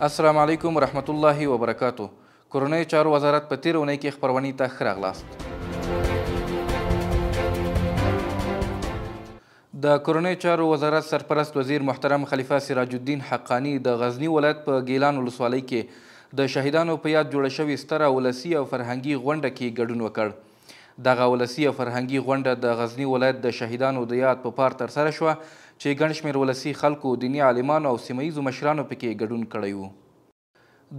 السلام علیکم ورحمت الله وبرکاتو. کورنیو چارو وزارت په تېره اونۍ کې خپرونې ته ښه راغلاست. د کورنیو چارو وزارت سرپرست وزیر محترم خلیفه سراج الدین حقانی د غزنی ولایت په ګیلان ولسوالۍ کې د شهیدانو په یاد جوړه شوې ستره ولسي او فرهنګي غونډه کې ګډون وکړ. دغه ولسي او فرهنګي غونډه د غزنی ولایت د شهیدانو د یاد په پار ترسره شوه چې ګڼ شمېر ولسي خلکو، دیني عالمانو او سیمه ییزو مشرانو پکې ګډون کړی و.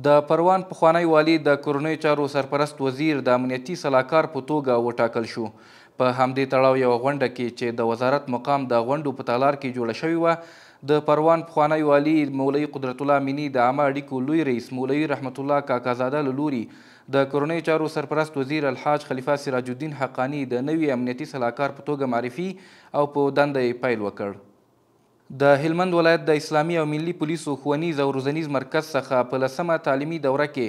د پروان پخوانی والي د کورنیو چارو سرپرست وزیر د امنیتي سلاکار په توګه وټاکل شو. په همدې تړاو یوه غونډه کې چې د وزارت مقام د غونډو په تالار کې جوړه شوې وه، د پروان پخوانی والي مولوي قدرت الله مینی د عامه اړیکو لوی رئیس مولوي رحمت الله کاکازاده له لوري د کورنیو چارو سرپرست وزیر الحاج خلیفه سراج الدین حقانی د نوي امنیتي سلاکار په توګه معرفي او په دنده یې پیل وکړ. د هلمند ولایت د اسلامي او ملي پولیسو ښوونیز او روزنیز مرکز څخه په 10مه تعلیمي دوره کې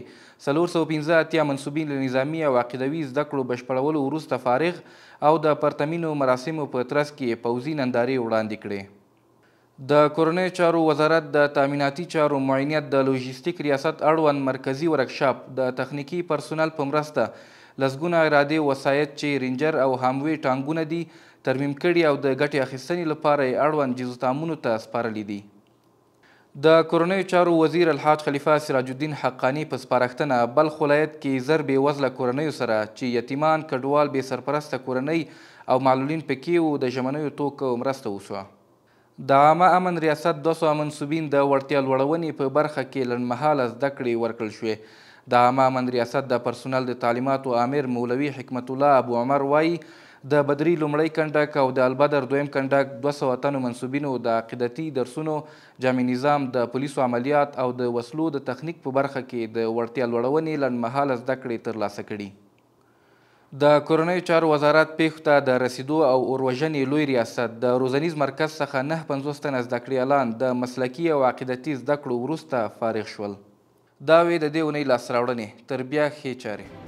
415 منصوبین له نظامي او عقیدوي زده کړو بشپړولو وروسته فارغ او د پرتمینو مراسمو په ترڅ کې پوځي نندارې وړاندې کړې. د کورنیو چارو وزارت د تامیناتي چارو معینیت د لوژیستیک ریاست اړوند مرکزي ورکشاپ د تخنیکي پرسونل په مرسته لسګونه ارادې وسایط چې رینجر او هاموي ټانګونه دي ترمیم کړي او د ګټې اخیستنې لپاره یې اړوند جزوتامونو ته سپارلي دي. د کورنیو چارو وزیر الحاج خلیفه سراج الدین حقانی په سپارښتنه بلخ ولایت کې زر بېوزله کورنیو سره چې یتیمان، کډوال، بې سرپرسته کورنۍ او معلولین پکې وو د ژمنیو توکو مرسته وشوه. د عامه امن ریاست 200 منصوبین د وړتیا لوړونې په برخه کې لنډمهاله زده کړې ورکړل شوې. د عامه امن ریاست د پرسونل د تعلیماتو امیر مولوي حکمت الله ابو عمر وایي د بدري لومړی کنډک او د البدر دویم کنډک 200 تنو منصوبینو د عقیدتي درسونو، جامع نظام، د پولیسو عملیات او د وسلو د تخنیک په برخه کې د وړتیا لوړونې لنډمهاله زده کړې ترلاسه کړي. د کورنیو چارو وزارت پیښو ته د رسیدو او اوروژنې لوی ریاست د روزنیز مرکز څخه 950 تنه زده کړیالان د مسلکي او عقیدتي زده کړو وروسته فارغ شول. دا وې د دې اونۍ لاسته راوړنې. تر بیا ښې چارې.